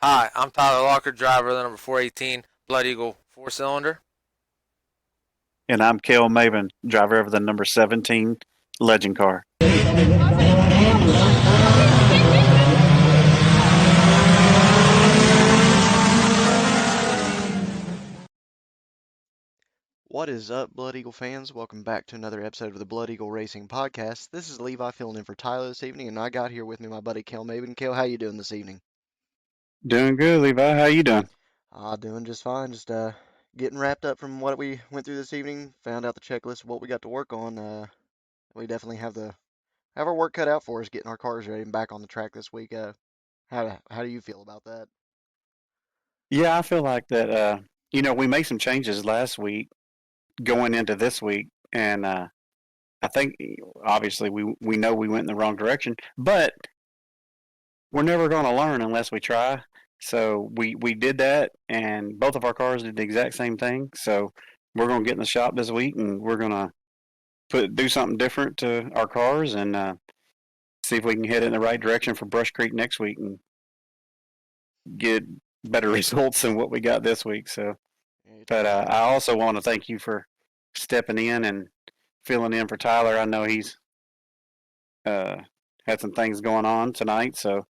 Hi, I'm Tyler Locker, driver of the number 418 Blood Eagle 4-cylinder. And I'm Cale Maven, driver of the number 17 Legend car. What is up, Blood Eagle fans? Welcome back to another episode of the Blood Eagle Racing Podcast. This is Levi filling in for Tyler this evening, and I got here with me my buddy Cale Maben. Cale, how you doing this evening? Doing good, Levi. How you doing? Doing just fine. Just getting wrapped up from what we went through this evening. Found out the checklist of what we got to work on. We definitely have our work cut out for us getting our cars ready and back on the track this week. How do you feel about that? Yeah, I feel like that. We made some changes last week going into this week, and I think obviously we know we went in the wrong direction, but we're never going to learn unless we try. So we did that, and both of our cars did the exact same thing. So we're going to get in the shop this week, and we're going to do something different to our cars, and see if we can head in the right direction for Brush Creek next week and get better results than what we got this week. So, Yeah, you're but talking about I also want to thank you for stepping in and filling in for Tyler. I know he's uh, had some things going on tonight, so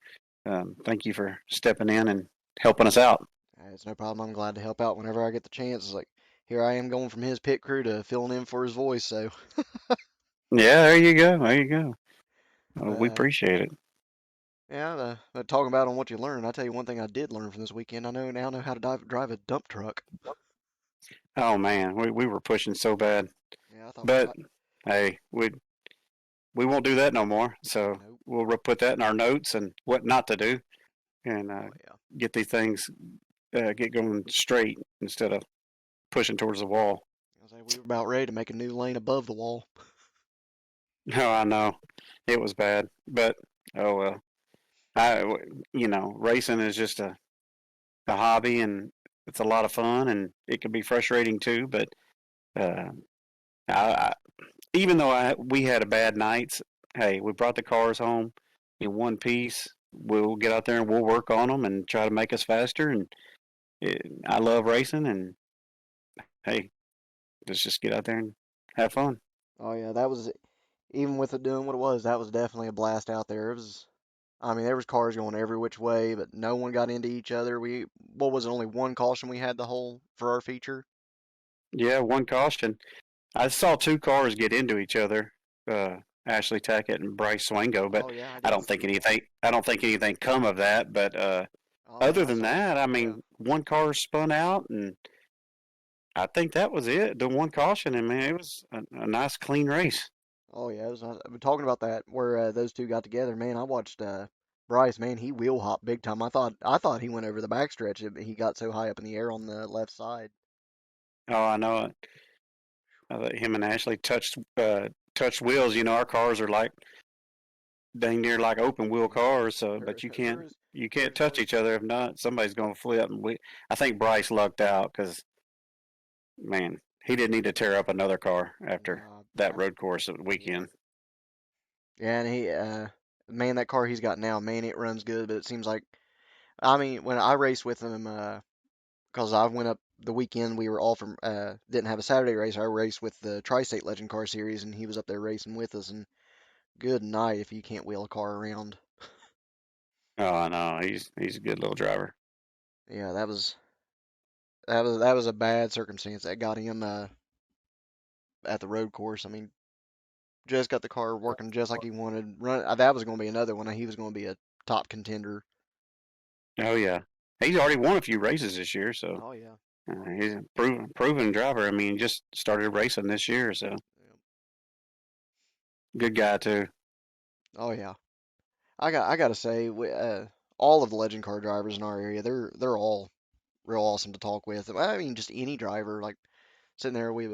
thank you for stepping in and helping us out. it's no problem. I'm glad to help out whenever I get the chance. It's like here I am going from his pit crew to filling in for his voice. So, Yeah, there you go. There you go. We uh, appreciate it. Yeah, talking about on what you learned, I'll tell you one thing I did learn from this weekend. I know how to drive a dump truck. Oh man, we were pushing so bad, Yeah, I thought but hey, we won't do that no more. So nope. we'll put that in our notes and what not to do, and Oh yeah. get these things get going straight instead of pushing towards the wall. I was like, we were about ready to make a new lane above the wall. No, I know it was bad, but oh well. Racing is just a hobby, and it's a lot of fun, and it can be frustrating too. But uh, I even though we had a bad nights, hey, we brought the cars home in one piece. We'll get out there and we'll work on them and try to make us faster. And I love racing, and hey, let's just get out there and have fun. Oh yeah, that was even with it doing what it was. That was definitely a blast out there. It was. I mean, there was cars going every which way, but no one got into each other. What was it? Only one caution we had the whole for our feature. Yeah, one caution. I saw two cars get into each other, uh, Ashley Tackett and Bryce Swango, but Oh yeah, I I did don't see think that. anything. I don't think anything come of that. But Oh no, other I than saw. that, I Yeah. mean, one car spun out, and I think that was it. The one caution, and man, it was a nice, clean race. Oh yeah, we're talking about that where those two got together. Man, I watched Bryce. Man, he wheel hopped big time. I thought he went over the backstretch. He got so high up in the air on the left side. Oh, I know it. Him and Ashley touched wheels. You know, our cars are like dang near like open wheel Yeah, cars. So, there but there is you can't there's touch always each other. If not, somebody's gonna flip. And I think Bryce lucked out because man, he didn't need to tear up another car after that I road course yeah weekend. yeah, and man, that car he's got now, man, it runs good. But it seems like I mean when I raced with him, because I went up the weekend we were all from didn't have a Saturday race. I raced with the Tri-State Legend Car Series, and he was up there racing with us. And good night if you can't wheel a car around. Oh, I know. He's a good little driver. Yeah, that was a bad circumstance that got him at the road course. I mean, just got the car working just like he wanted. That was going to be another one. He was going to be a top contender. Oh yeah, he's already won a few races this year, so Oh yeah. he's a proven driver. I mean, just started racing this year, so Yeah. good guy too. Oh yeah. I got to say, all of the legend car drivers in our area, they're all real awesome to talk with. I mean, just any driver, like sitting there, we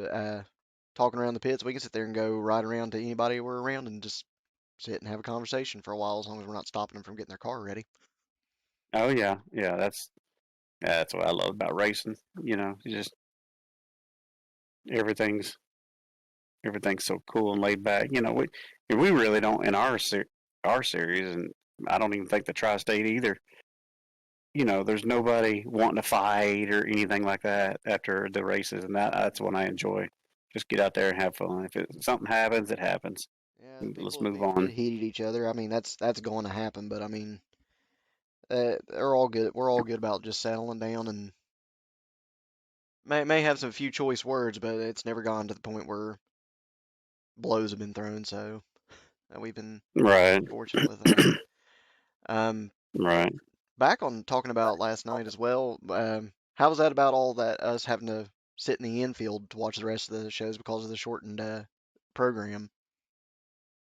talking around the pits. We can sit there and go ride around to anybody we're around and just sit and have a conversation for a while, as long as we're not stopping them from getting their car ready. Oh yeah, yeah. That's what I love about racing. You know, just everything's everything's so cool and laid back. You know, we really don't in our series, and I don't even think the tri-state either. there's nobody wanting to fight or anything like that after the races, and that's what I enjoy. Just get out there and have fun. If something happens, it happens. Yeah, Let's people move get on. heated at each other. I mean, that's going to happen. But I mean, they're all good. We're all good about just settling down and may have some few choice words, but it's never gone to the point where blows have been thrown. So we've been Right, fortunate with that. Um, right. Back on talking about last night as well. How was that about all that us having to sit in the infield to watch the rest of the shows because of the shortened program?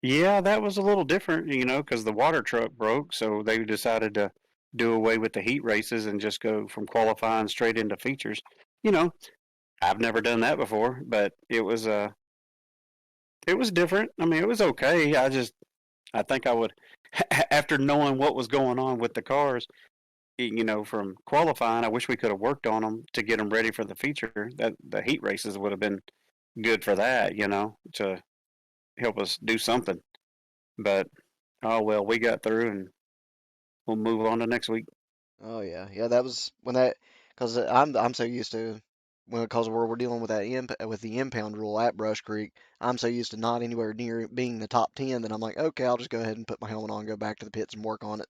Yeah, that was a little different, because the water truck broke, so they decided to do away with the heat races and just go from qualifying straight into features. You know, I've never done that before, but it was different. I mean, it was okay. I think I would after knowing what was going on with the cars, from qualifying, I wish we could have worked on them to get them ready for the feature. That the heat races would have been good for that, to help us do something. But oh well, we got through, and we'll move on to next week. Oh yeah, yeah. That was when that because I'm so used to when because we're dealing with that with the impound rule at Brush Creek. I'm so used to not anywhere near being the top 10 that I'm like, okay, I'll just go ahead and put my helmet on, go back to the pits and work on it.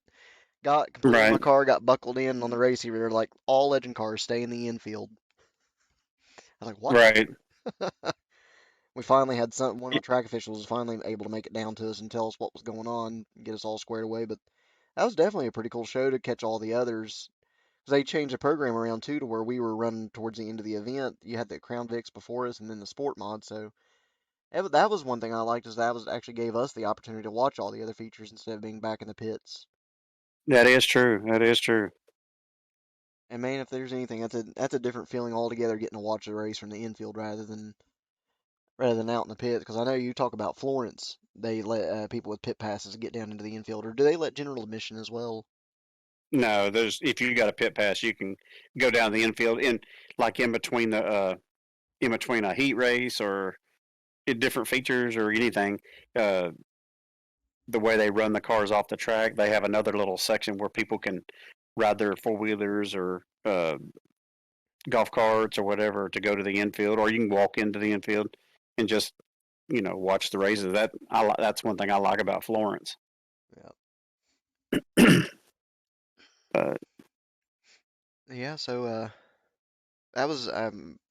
Got completed my Right, car, got buckled in on the race here. They're like, all legend cars stay in the infield. I was like, what? right. We finally had one of the track officials was finally able to make it down to us and tell us what was going on, and get us all squared away. But that was definitely a pretty cool show to catch all the others. 'Cause they changed the program around too to where we were running towards the end of the event. You had the Crown Vics before us and then the Sport Mod. So that was one thing I liked is that was actually gave us the opportunity to watch all the other features instead of being back in the pits. That is true. That is true. And man, if there's anything, that's a different feeling altogether getting to watch the race from the infield rather than out in the pits. Because I know you talk about Florence, they let people with pit passes get down into the infield, or do they let general admission as well? No, there's if you got a pit pass, you can go down the infield like in between a heat race or in different features or anything. Uh, the way they run the cars off the track, they have another little section where people can ride their four wheelers or golf carts or whatever to go to the infield, or you can walk into the infield and just watch the races. That's one thing I like about Florence. Yeah. But Yeah. So that was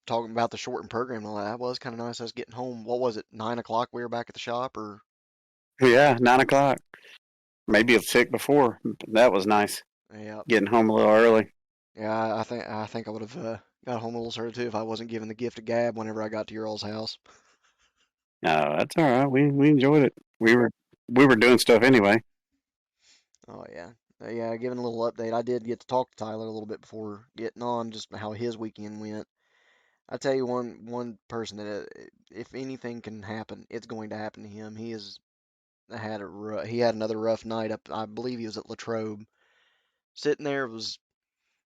talking about the shortened program and all that. That was kind of nice. Us getting home. What was it? 9 o'clock. We were back at the shop, or yeah, 9 o'clock, maybe a tick before. That was nice. yeah, Getting home a little early. yeah. I think I would have got home a little early too if I wasn't given the gift of gab whenever I got to your all's house. No, that's all right. We enjoyed it. We were doing stuff anyway. Oh yeah, yeah. Giving a little update. I did get to talk to Tyler a little bit before getting on, just how his weekend went. I tell you one person that if anything can happen, it's going to happen to him. He had another rough night up. I believe he was at Latrobe. Sitting there was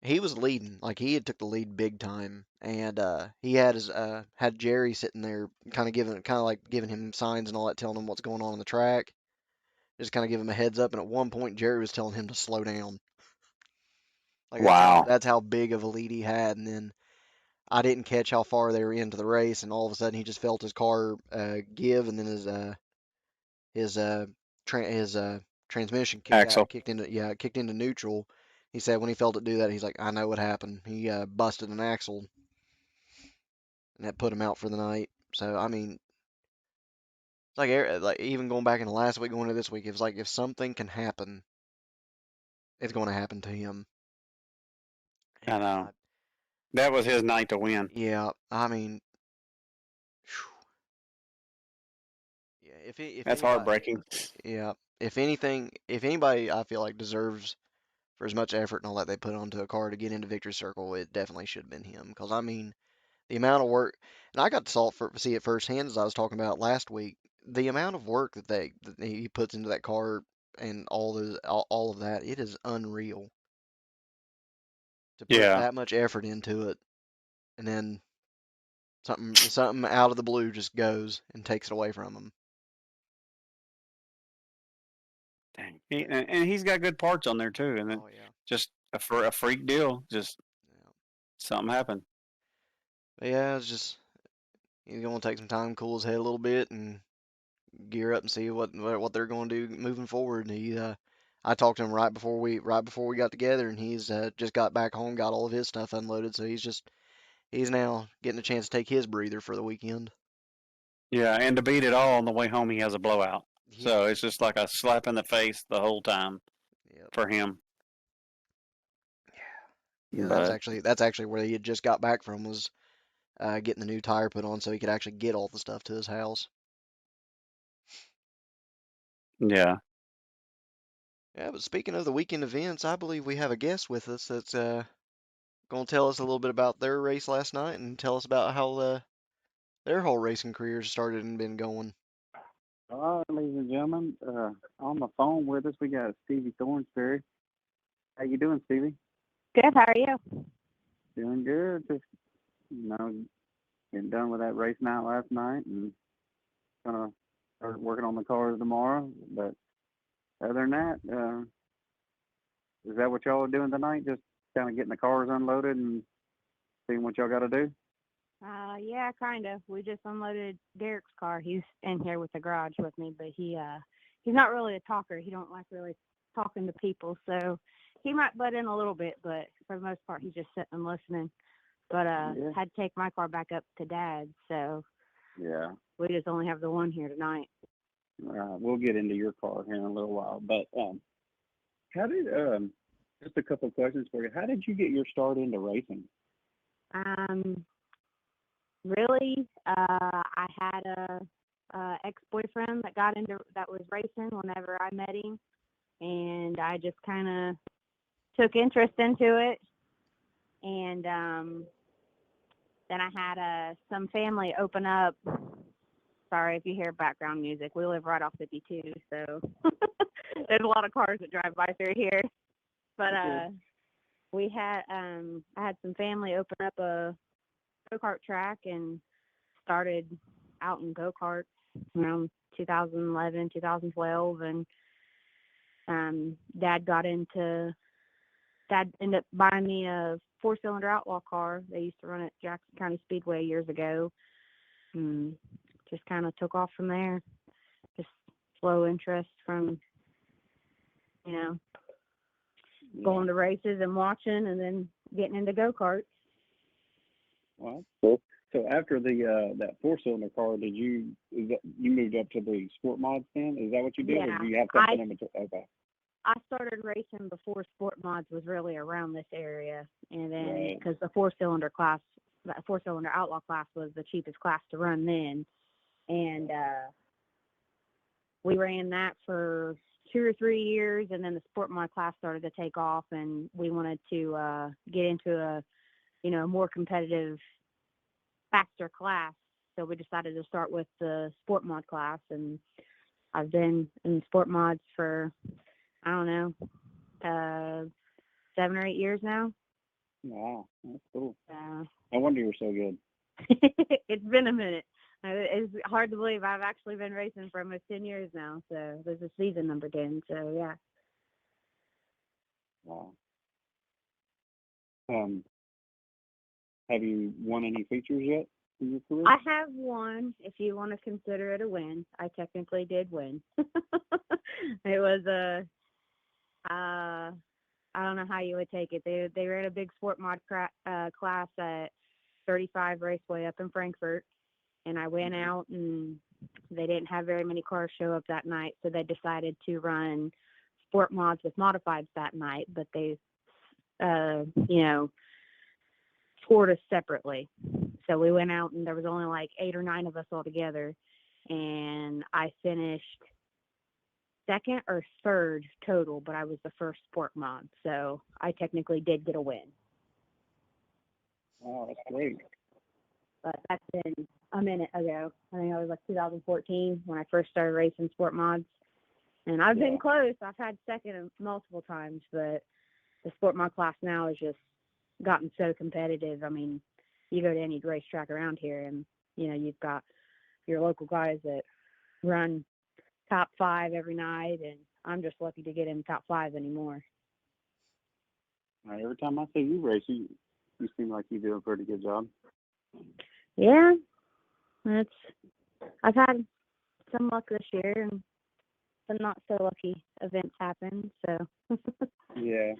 he was leading, like he had took the lead big time, and he had Jerry sitting there, kind of like giving him signs and all that, telling him what's going on the track, just kind of give him a heads up. And at one point, Jerry was telling him to slow down. Like Wow. that's how big of a lead he had. And then I didn't catch how far they were into the race, and all of a sudden he just felt his car give, and then his transmission Axel. kicked into neutral. He said when he felt it do that, he's like, I know what happened. He busted an axle, and that put him out for the night. So I mean, it's like even going back into last week, going to this week, it was like if something can happen, it's going to happen to him. I And know. That was his night to win. yeah, I mean, yeah, if That's anybody, heartbreaking. yeah, if anybody, I feel like deserves for as much effort and all that they put onto a car to get into Victory Circle, it definitely should have been him. Because I mean, the amount of work, and I got to see it firsthand as I was talking about last week. The amount of work that he puts into that car and all of that, it is unreal to put Yeah. that much effort into it, and then something out of the blue just goes and takes it away from him. Dang. And he's got good parts on there too, and then Oh yeah. just a freak deal. Just Yeah. something happened. But yeah, it's just he's gonna take some time, cool his head a little bit, and gear up and see what they're going to do moving forward. I talked to him right before we got together, and he's just got back home, got all of his stuff unloaded, so he's now getting a chance to take his breather for the weekend. Yeah, and to beat it all, on the way home he has a blowout. Yep. So it's just like a slap in the face the whole time Yep. for him. Yeah, But that's actually where he had just got back from was getting the new tire put on so he could actually get all the stuff to his house. yeah, Yeah, but speaking of the weekend events, I believe we have a guest with us that's going to tell us a little bit about their race last night and tell us about how their whole racing careers started and been going. all right, ladies and gentlemen, on the phone with us we got Stevie Thornsberry. How you doing, Stevie? Good. How are you? Doing good. Just getting done with that race night last night, and gonna start working on the cars tomorrow. But other than that, is that what y'all are doing tonight? Just kind of getting the cars unloaded and seeing what y'all got to do? Yeah, kind of. We just unloaded Derek's car. He's in here with the garage with me, but he's not really a talker. He don't like really talking to people, so he might butt in a little bit, but for the most part, he's just sitting and listening. But Yeah. had to take my car back up to Dad's, so Yeah. we just only have the one here tonight. We'll get into your car here in a little while. But how did just a couple of questions for you. How did you get your start into racing? Really, I had a ex-boyfriend that was racing whenever I met him, and I just kind of took interest into it. And then I had some family open up. Sorry if you hear background music. We live right off 52, so there's a lot of cars that drive by through here. But we had I had some family open up a go-kart track and started out in go-karts around 2011, 2012, and Dad ended up buying me a four-cylinder outlaw car. They used to run at Jackson County Speedway years ago. Just kind of took off from there. Just slow interest from, going to races and watching, and then getting into go-karts. Well, cool. So after that 4-cylinder car, you moved up to the sport mods then? Is that what you did, Yeah, or do you have something in between? Okay. I started racing before sport mods was really around this area, and then Right. because the four-cylinder outlaw class was the cheapest class to run then, and we ran that for 2 or 3 years, and then the sport mod class started to take off, and we wanted to get into a more competitive, faster class. So we decided to start with the sport mod class, and I've been in sport mods for, I don't know, 7 or 8 years now. Wow, that's cool. No wonder you're so good. It's been a minute. It's hard to believe I've actually been racing for almost 10 years now. So this is season number 10. So yeah. Wow. Have you won any features yet in your career? I have won, if you want to consider it a win. I technically did win. It was I don't know how you would take it. They ran a big sport mod class at 35 Raceway up in Frankfurt, and I went out, and they didn't have very many cars show up that night, so they decided to run sport mods with modifieds that night, but they scored us separately. So we went out, and there was only like 8 or 9 of us all together, and I finished second or third total, but I was the first sport mod, so I technically did get a win. Oh, that's great. But that's been a minute ago. I think it was like 2014 when I first started racing sport mods, and I've been close. I've had second multiple times, but the sport mod class now has just gotten so competitive. I mean, you go to any racetrack around here, and you've got your local guys that run top 5 every night, and I'm just lucky to get in top 5 anymore. Every time I see you race, you seem like you do a pretty good job. Yeah, I've had some luck this year and some not so lucky events happen. So. Yeah.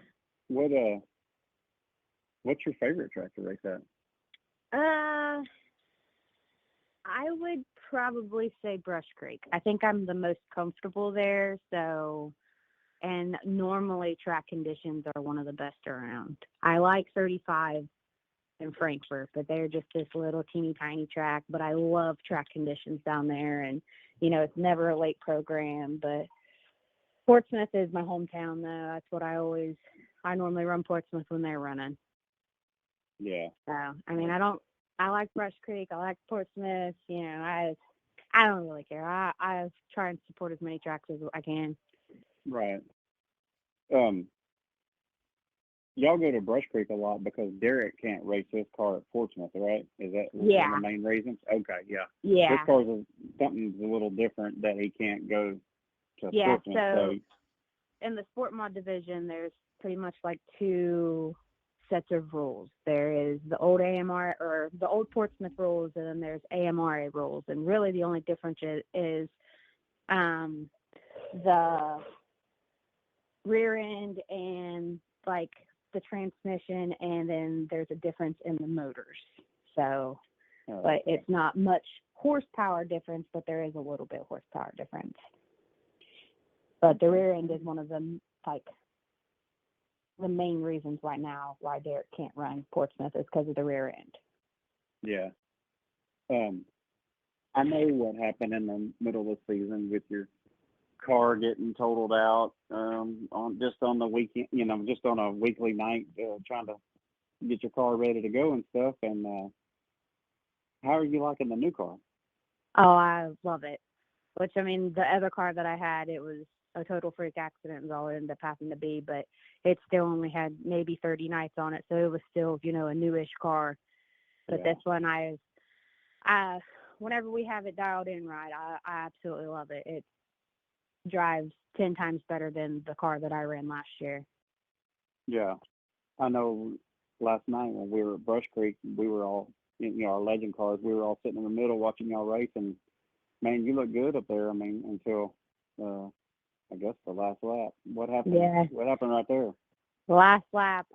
What's your favorite track to race at? I would probably say Brush Creek. I think I'm the most comfortable there. So, and normally track conditions are one of the best around. I like 35 in Frankfurt, but they're just this little teeny tiny track. But I love track conditions down there, and it's never a late program. But Portsmouth is my hometown, though. That's what I normally run Portsmouth when they're running. Yeah. So, I like Brush Creek. I like Portsmouth. I don't really care. I try and support as many tracks as I can. Right. Y'all go to Brush Creek a lot because Derek can't race his car at Portsmouth, right? Is that one of the main reasons? Okay, yeah. Yeah. His car's something's a little different that he can't go to Portsmouth. So in the sport mod division, there's pretty much like two sets of rules. There is the old AMR or the old Portsmouth rules, and then there's AMRA rules. And really the only difference is the rear end and like the transmission, and then there's a difference in the motors. So, but it's not much horsepower difference, but there is a little bit horsepower difference. But the rear end is one of the the main reasons right now why Derek can't run Portsmouth is because of the rear end. Yeah. I know what happened in the middle of the season with your car getting totaled out on the weekend, just on a weekly night, trying to get your car ready to go and stuff. And how are you liking the new car? Oh, I love it. Which, the other car that I had, it was a total freak accident is all it ended up having to be, but it still only had maybe 30 nights on it, so it was still, a newish car. But this one, I whenever we have it dialed in right, I absolutely love it. It drives 10 times better than the car that I ran last year. Yeah. I know last night when we were at Brush Creek, we were all, our legend cars, we were all sitting in the middle watching y'all race, and man, you look good up there. Until I guess the last lap. What happened? Yeah. What happened right there? Last lap,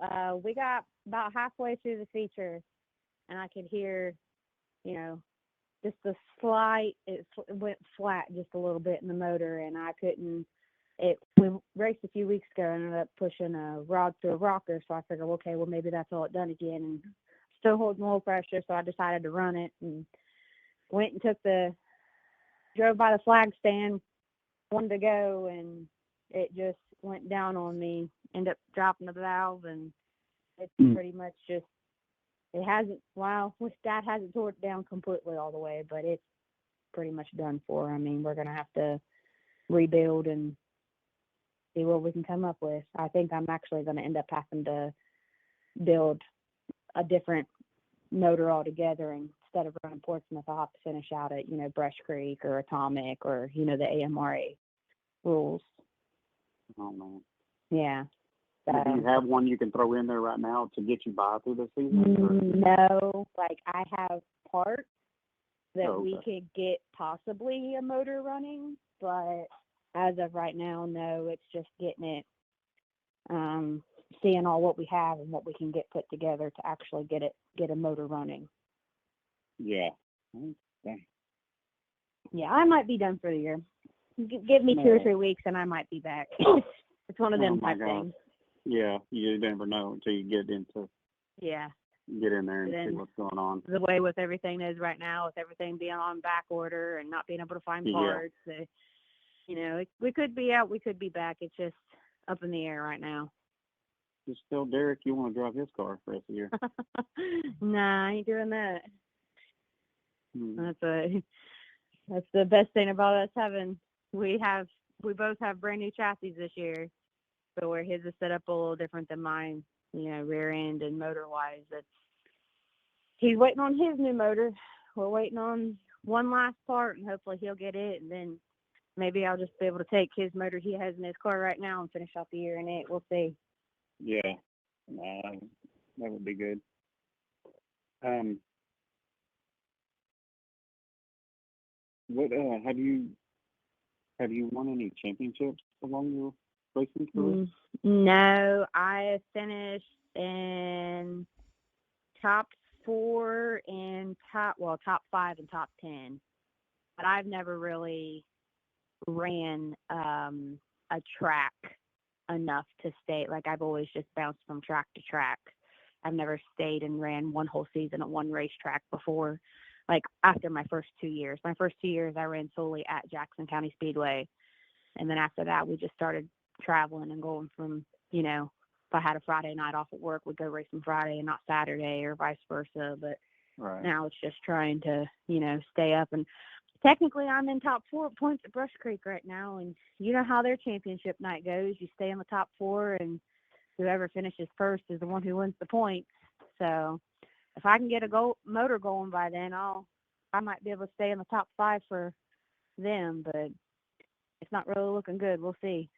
we got about halfway through the feature, and I could hear, just a slight. It went flat just a little bit in the motor, and I couldn't. We raced a few weeks ago and ended up pushing a rod through a rocker, so I figured, okay, well maybe that's all it done again, and still holding oil pressure, so I decided to run it and went and drove by the flag stand, wanted to go, and it just went down on me. Ended up dropping the valve, and it's pretty much just, it hasn't, wish Dad hasn't tore it down completely all the way, but it's pretty much done for. We're going to have to rebuild and see what we can come up with. I think I'm actually going to end up having to build a different motor altogether, and instead of running Portsmouth, I'll have to finish out at, Brush Creek or Atomic or, the AMRA rules. Oh, man. Yeah. So, do you have one you can throw in there right now to get you by through the season? No. I have parts that we could get possibly a motor running, but as of right now, no. It's just getting it, seeing all what we have and what we can get put together to actually get a motor running. Yeah. Okay. Yeah, I might be done for the year. Give me 2 or 3 weeks and I might be back. It's one of them type things. Yeah, you never know until you get in there and see what's going on. The way with everything is right now, with everything being on back order and not being able to find parts, we could be out, we could be back. It's just up in the air right now. Just tell Derek you want to drive his car for the rest of the year. Nah, I ain't doing that. That's the best thing about us having. We both have brand new chassis this year, so where his is set up a little different than mine. Rear end and motor wise. He's waiting on his new motor. We're waiting on one last part, and hopefully he'll get it, and then maybe I'll just be able to take his motor he has in his car right now and finish out the year in it. We'll see. Yeah. That would be good. Um, what have you won any championships along your racing career? No, I finished in top 4 and top 5 and top 10. But I've never really ran a track enough to stay. Like, I've always just bounced from track to track. I've never stayed and ran one whole season at one racetrack before. Like, after my first 2 years. My first 2 years, I ran solely at Jackson County Speedway. And then after that, we just started traveling and going from, if I had a Friday night off at work, we'd go racing Friday and not Saturday, or vice versa. But Right. now it's just trying to, stay up. And technically, I'm in top 4 points at Brush Creek right now. And you know how their championship night goes. You stay in the top 4, and whoever finishes first is the one who wins the points. So if I can get a motor going by then, I might be able to stay in the top 5 for them. But it's not really looking good. We'll see.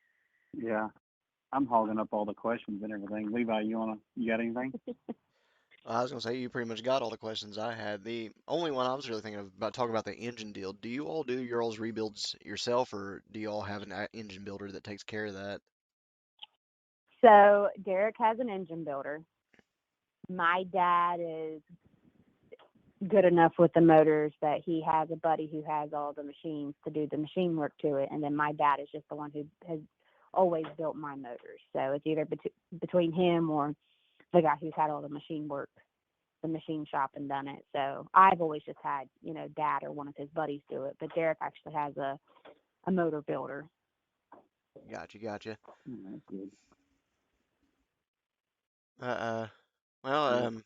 Yeah. I'm hogging up all the questions and everything. Levi, you got anything? I was gonna say you pretty much got all the questions I had. The only one I was really thinking of about talking about the engine deal. Do you all do your all's rebuilds yourself, or do you all have an engine builder that takes care of that? So Derek has an engine builder. My dad is good enough with the motors that he has a buddy who has all the machines to do the machine work to it. And then my dad is just the one who has always built my motors. So it's either between him or the guy who's had all the machine work, the machine shop, and done it. So I've always just had, dad or one of his buddies do it. But Derek actually has a motor builder. Gotcha. That's good. Well, Yeah.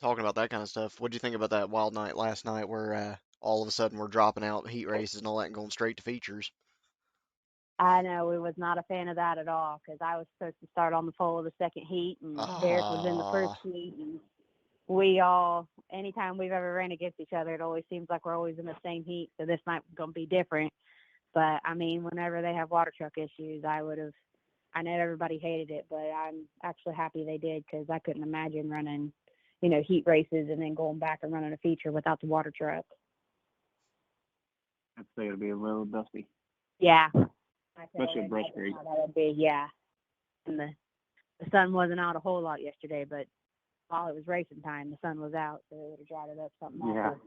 talking about that kind of stuff, what'd you think about that wild night last night where all of a sudden we're dropping out heat races and all that and going straight to features? I know we was not a fan of that at all, because I was supposed to start on the pole of the second heat, and Derek was in the first heat, and anytime we've ever ran against each other, it always seems like we're always in the same heat. So this night was going to be different. But I mean, whenever they have water truck issues, I know everybody hated it, but I'm actually happy they did, because I couldn't imagine running, heat races and then going back and running a feature without the water truck. I'd say it'll be a little dusty. Yeah. Especially at Brush Creek. That would be, yeah. And the sun wasn't out a whole lot yesterday, but while it was racing time, the sun was out, so it would have dried it up something else.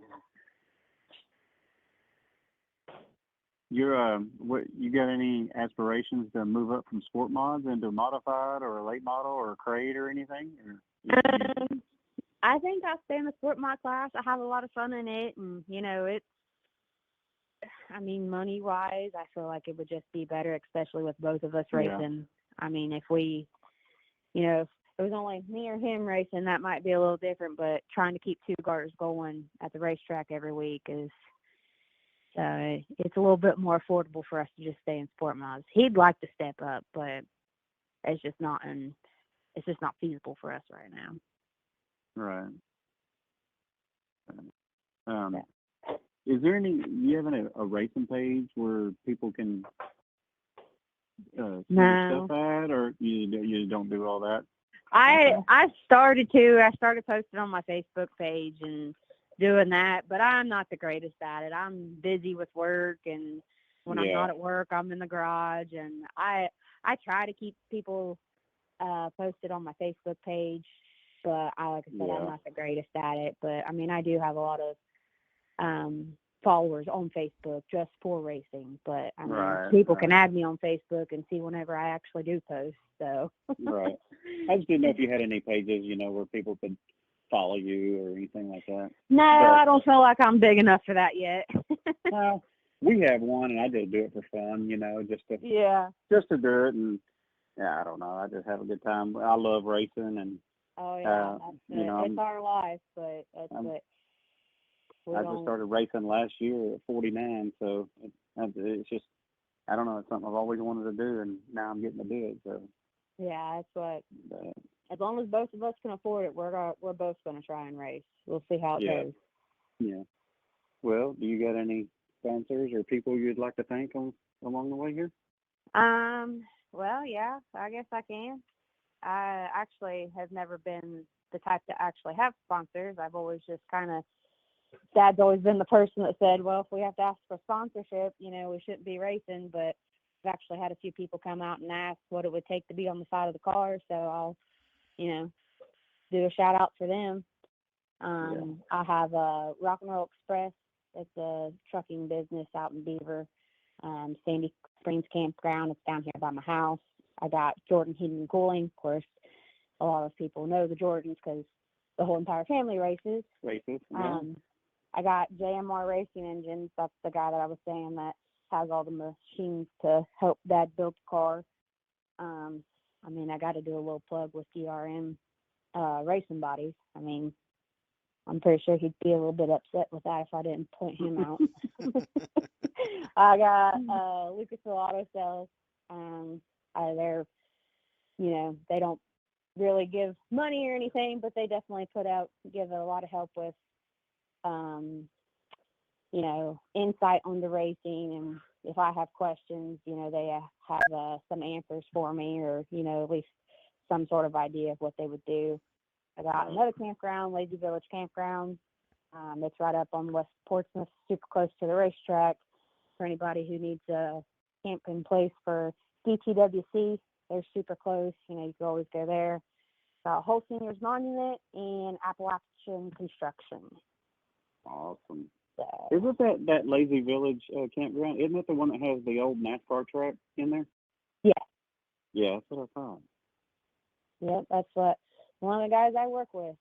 Yeah. You got any aspirations to move up from sport mods into a modified or a late model or a crate or anything? I think I'll stay in the sport mod class. I have a lot of fun in it, and money wise, I feel like it would just be better, especially with both of us racing. I mean, if we, if it was only me or him racing, that might be a little different, but trying to keep 2 cars going at the racetrack every week is, it's a little bit more affordable for us to just stay in sport mods. He'd like to step up, but it's just not feasible for us right now. Right. Is there you have a racing page where people can see No. stuff at, or you don't do all that? I started posting on my Facebook page and doing that, but I'm not the greatest at it. I'm busy with work, and when I'm not at work, I'm in the garage, and I try to keep people posted on my Facebook page, but like I said, I'm not the greatest at it. But I mean, I do have a lot of followers on Facebook just for racing, but I mean, people can add me on Facebook and see whenever I actually do post. So Right. I just didn't know if you had any pages, where people could follow you or anything like that. No, I don't feel like I'm big enough for that yet. Well, we have one, and I just do it for fun, just to do it, and I don't know, I just have a good time. I love racing, and it's our life, but that's what. I just started racing last year at 49, so it's just, I don't know, it's something I've always wanted to do, and now I'm getting to do it. So yeah, that's what. As long as both of us can afford it, we're both going to try and race. We'll see how it goes. Yeah. Well, do you got any sponsors or people you'd like to thank along the way here? Well, yeah, I guess I can. I actually have never been the type to actually have sponsors. I've always just kind of, Dad's always been the person that said, well, if we have to ask for sponsorship, we shouldn't be racing. But I've actually had a few people come out and ask what it would take to be on the side of the car. So I'll, do a shout out for them. I have a Rock and Roll Express. It's a trucking business out in Beaver, Sandy Springs Campground. It's down here by my house. I got Jordan Heating and Cooling. Of course, a lot of people know the Jordans because the whole entire family races. Yeah. I got JMR Racing Engines. That's the guy that I was saying that has all the machines to help Dad build the car. I got to do a little plug with DRM Racing Bodies. I'm pretty sure he'd be a little bit upset with that if I didn't point him out. I got Lucasville Auto Sales. They're, they don't really give money or anything, but they definitely give a lot of help with, insight on the racing. And if I have questions, they have some answers for me, or, at least some sort of idea of what they would do. I got another campground, Lazy Village Campground. It's right up on West Portsmouth, super close to the racetrack. For anybody who needs a camping place for DTWC, they're super close. You can always go there. Whole Seniors Monument and Appalachian Construction. Awesome. So, Isn't that Lazy Village campground? Isn't it the one that has the old NASCAR track in there? yeah. Yeah, that's what I thought. Yep, that's what one of the guys I work with.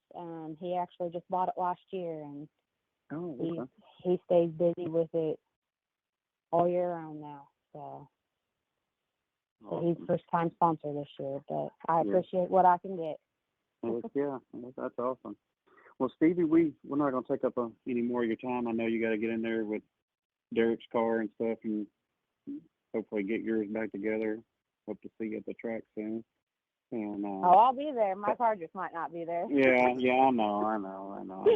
He actually just bought it last year, and he stays busy with it all year round now. So he's first time sponsor this year, but I appreciate what I can get. Yeah, that's awesome. Well, Stevie, we're not going to take up any more of your time. I know you got to get in there with Derek's car and stuff, and hopefully get yours back together. Hope to see you at the track soon. And I'll be there. My car just might not be there. Yeah, I know. I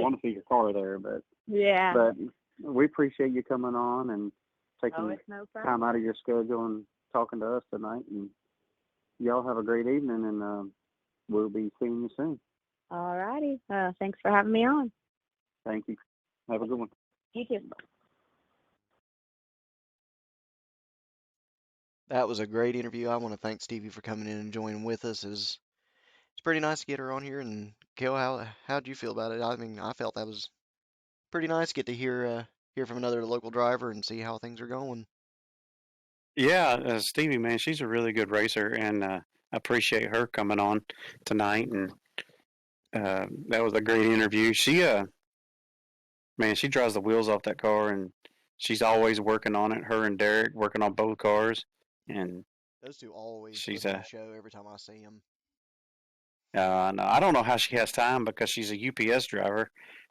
want to see your car there, but yeah. But we appreciate you coming on and taking it's no problem. time out of your schedule and talking to us tonight. And y'all have a great evening, and we'll be seeing you soon. All righty. Thanks for having me on. Thank you. Have a good one. You too. That was a great interview. I want to thank Stevie for coming in and joining with us. It's pretty nice to get her on here. And Cale, how'd you feel about it? I felt that was pretty nice to get to hear from another local driver and see how things are going. Yeah, Stevie, man, she's a really good racer, and I appreciate her coming on tonight. And that was a great interview. She drives the wheels off that car, and she's always working on it. Her and Derek working on both cars, and Those two always she's put on a show every time I see them. no, I don't know how she has time because she's a UPS driver,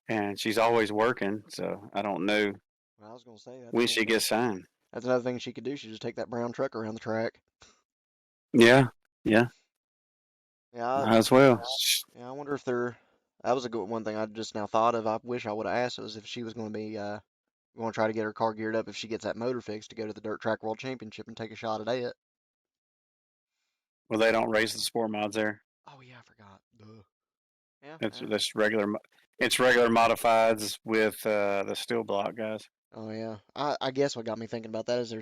and she's always working. So I don't know Well, I was gonna say when she gets signed. that's another thing she could do. She just take that brown truck around the track. Yeah, Yeah, as well. yeah. I wonder if they're. That was a good one thing I just now thought of. I wish I would have asked was if she was going to be going to try to get her car geared up if she gets that motor fixed to go to the Dirt Track World Championship and take a shot at it. Well, they don't race the sport mods there. Oh yeah, I forgot. Duh. Yeah. It's regular. It's regular modifieds with the steel block guys. Oh yeah. I guess what got me thinking about that is there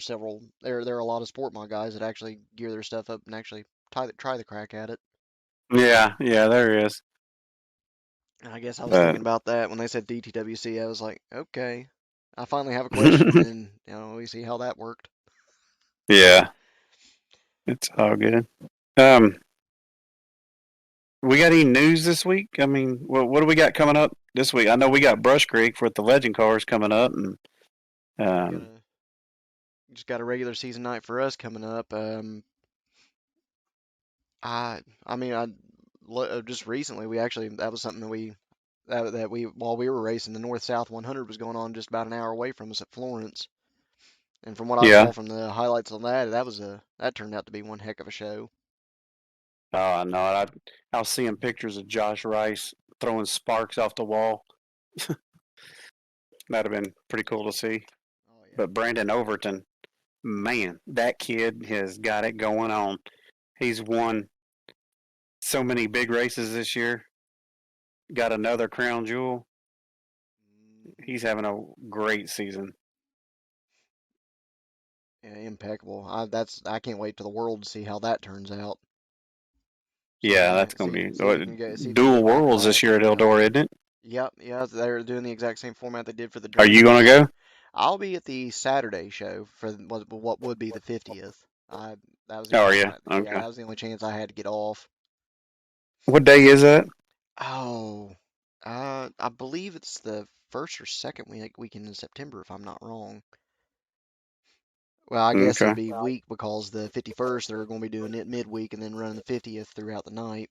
are a lot of sport mod guys that actually gear their stuff up and actually try the crack at it. Yeah, there is. And I guess I was thinking about that when they said DTWC. I was like, okay, I finally have a question, and we see how that worked. Yeah, it's all good. We got any news this week? I mean, what do we got coming up this week? I know we got Brush Creek with the Legend cars coming up, and Just got a regular season night for us coming up. Just recently that was something that we while we were racing, the North South 100 was going on just about an hour away from us at Florence. And from what I saw from the highlights on that turned out to be one heck of a show. Oh no, I was seeing pictures of Josh Rice throwing sparks off the wall. That'd have been pretty cool to see. Oh, yeah. But Brandon Overton, man, that kid has got it going on. He's won so many big races this year. Got another crown jewel. He's having a great season. Yeah, impeccable. I can't wait till the world to see how that turns out. Yeah, that's going to be See if he can get see if he can dual get back to worlds that. this year at Yep. Eldora, isn't it? Yep. They're doing the exact same format they did for the Are Dream you going to race. go? I'll be at the Saturday show for what would be the 50th. I that was the Oh, only are you? time yeah, Okay. that was the only chance I had to get off. What day is that? Oh, I believe it's the first or second weekend in September, if I'm not wrong. Well, I guess Okay. it'd be week because the 51st they're going to be doing it midweek and then running the 50th throughout the night.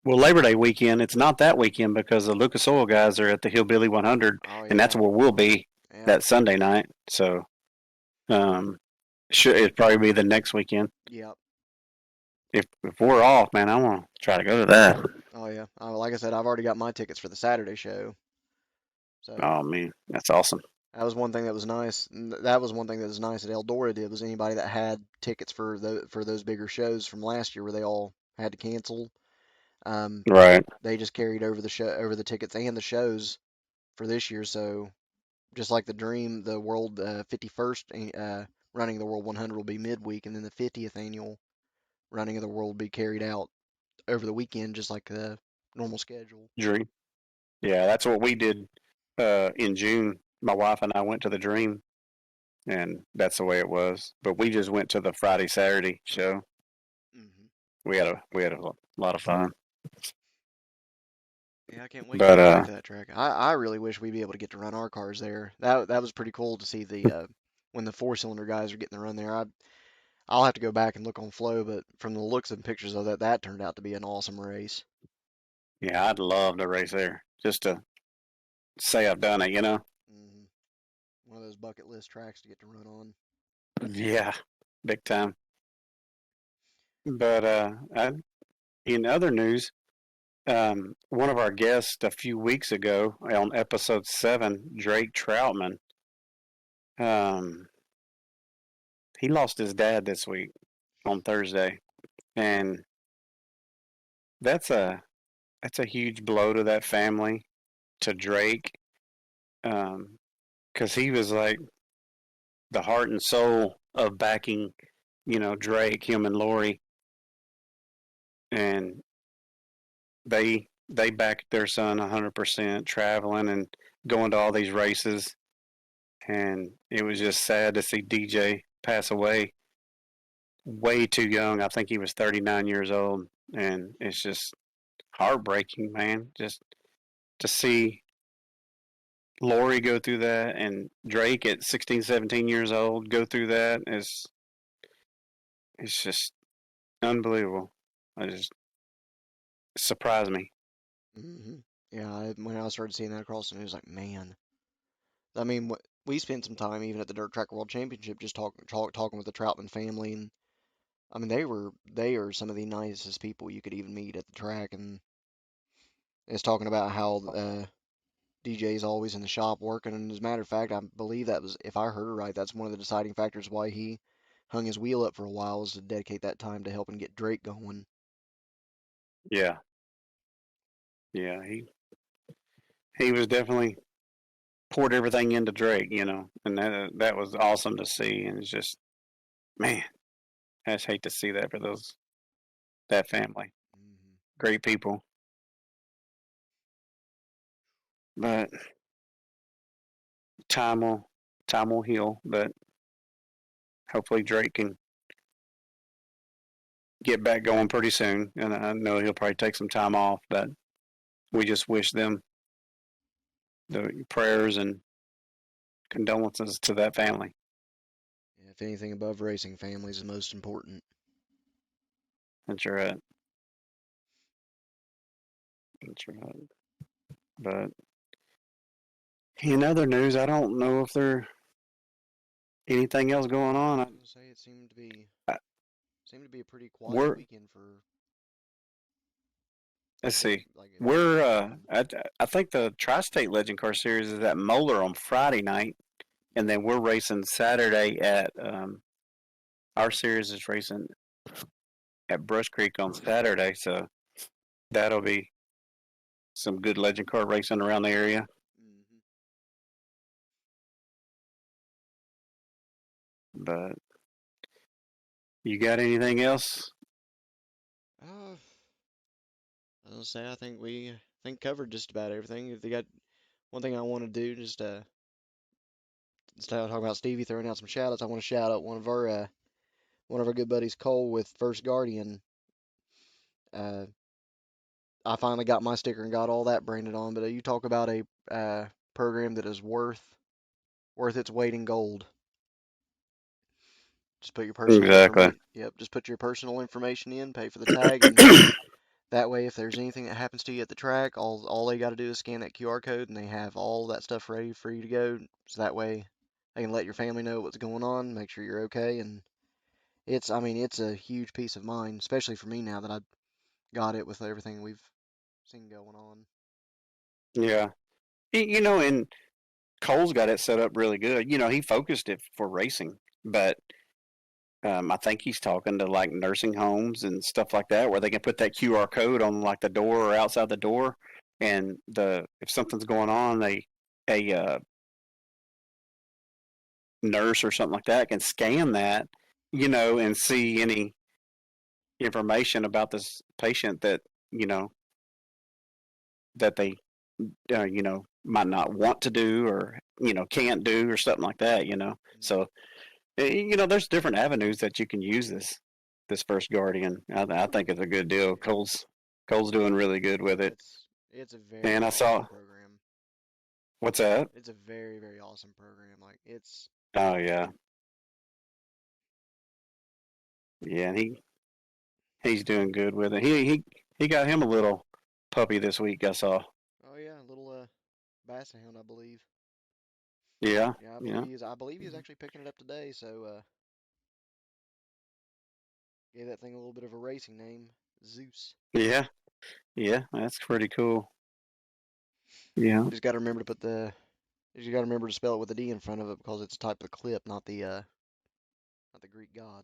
Well, Labor Day weekend, it's not that weekend because the Lucas Oil guys are at the Hillbilly 100, Oh and that's yeah, where we'll be yeah, that Sunday night. So, it'd probably be the next weekend. yep. If we're off, man, I want to try to go to that. Oh yeah. Like I said, I've already got my tickets for the Saturday show. So Oh man, that's awesome. that was one thing that was nice. That was one thing that was nice that Eldora did was anybody that had tickets for those bigger shows from last year where they all had to cancel. Um, Right. they just carried over the tickets and the shows for this year. So just like the Dream, the World 51st running of the World 100 will be midweek, and then the 50th annual running of the world will be carried out over the weekend, just like the normal schedule. Dream. Yeah, that's what we did in June. My wife and I went to the Dream, and that's the way it was. But we just went to the Friday Saturday show. Hmm. We had a lot of fun. Yeah, I can't wait to But get back to that track. I really wish we'd be able to get to run our cars there. That was pretty cool to see the when the four-cylinder guys are getting to run there. I'll have to go back and look on Flow, but from the looks and pictures of that turned out to be an awesome race. yeah, I'd love to race there just to say I've done it. Hmm. One of those bucket list tracks to get to run on. Yeah, big time. But in other news, one of our guests a few weeks ago on episode 7, Drake Troutman, um, he lost his dad this week on Thursday, and that's a that's a huge blow to that family, to Drake, because he was like the heart and soul of backing, Drake, him and Lori, and they backed their son 100%, traveling and going to all these races, and it was just sad to see DJ pass away way too young. I think he was 39 years old, and it's just heartbreaking, man. Just to see Lori go through that and Drake at 16, 17 years old go through that is it's just unbelievable. I just it surprised me. Hmm. Yeah, when I started seeing that across the news, like, man. I mean, we spent some time even at the Dirt Track World Championship just talking with the Troutman family, and I mean they are some of the nicest people you could even meet at the track, and it's talking about how DJ's always in the shop working, and as a matter of fact, I believe that was, if I heard it right, that's one of the deciding factors why he hung his wheel up for a while, was to dedicate that time to helping get Drake going. Yeah, yeah. He was definitely poured everything into Drake, and that was awesome to see. And it's just, man, I just hate to see that for that family. Hmm. Great people, but time will time will heal. But hopefully Drake can get back going pretty soon. And I know he'll probably take some time off, but we just wish them the prayers and condolences to that family. Yeah, if anything above racing, families is most important. That's right. That's right. But in other news, I don't know if there anything else going on. I was gonna say it I, seemed to be a pretty quiet we're weekend for let's see. like events We're going I think the Tri-State Legend Car Series is at Moeller on Friday night, and then we're racing Saturday at our series is racing at Brush Creek on Saturday. So That'll be some good legend car racing around the area. Hmm. But you got anything else? I was say I think we covered just about everything. If they got one thing I want to do, just instead of talking about Stevie throwing out some shout outs, I want to shout out one of our good buddies, Cole with First Guardian. Uh, I finally got my sticker and got all that branded on. But you talk about a program that is worth its weight in gold. Just put your personal Exactly. information. Yep, just put your personal information in, pay for the tag, and that way, if there's anything that happens to you at the track, all they got to do is scan that QR code, and they have all that stuff ready for you to go. So that way, they can let your family know what's going on, make sure you're okay, and it's a huge peace of mind, especially for me now that I've got it with everything we've seen going on. Yeah. And Cole's got it set up really good. He focused it for racing, but I think he's talking to like nursing homes and stuff like that, where they can put that QR code on like the door or outside the door, and if something's going on, a nurse or something like that can scan that, and see any information about this patient that you know that they might not want to do or can't do or something like that. So there's different avenues that you can use this First Guardian. I think it's a good deal. Cole's doing really good with it. It's a And very I saw awesome program. what's that? It's a very, very awesome program. Like Oh yeah, yeah. And he's doing good with it. He got him a little puppy this week. I saw. oh yeah, little basset hound, I believe. Yeah, Yeah, yeah, I believe he's actually picking it up today. So gave that thing a little bit of a racing name, Zeus. yeah, yeah. That's pretty cool. Yeah, Just got to remember to put the. You got to remember to spell it with a D in front of it because it's a type of clip, not the Greek god.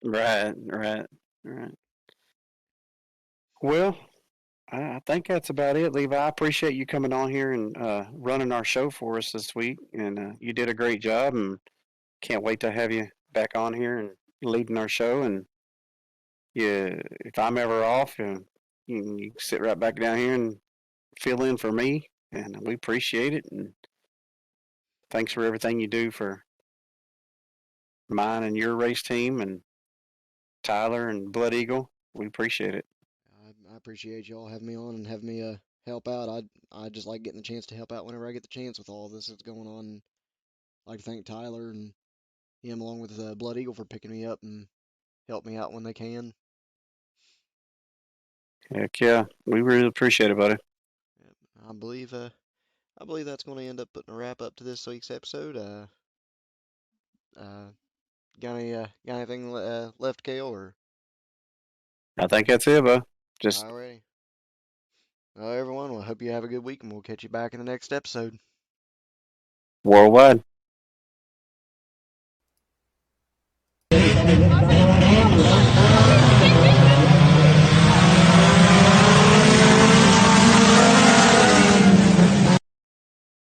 right, right, right. Well, I think that's about it, Levi. I appreciate you coming on here and running our show for us this week, and you did a great job. And can't wait to have you back on here and leading our show. And if I'm ever off, you can sit right back down here and fill in for me, and we appreciate it. And thanks for everything you do for mine and your race team, and Tyler and Blood Eagle. We appreciate it. I appreciate y'all having me on and having me help out. I just like getting the chance to help out whenever I get the chance with all this that's going on. I'd like to thank Tyler and him along with Blood Eagle for picking me up and help me out when they can. Heck yeah, we really appreciate it, buddy. Yep. I believe that's going to end up putting a wrap up to this week's episode. Uh, got anything left, Cale? Or I think that's it, bud. Just alrighty. Well, everyone, I hope you have a good week, and we'll catch you back in the next episode. worldwide.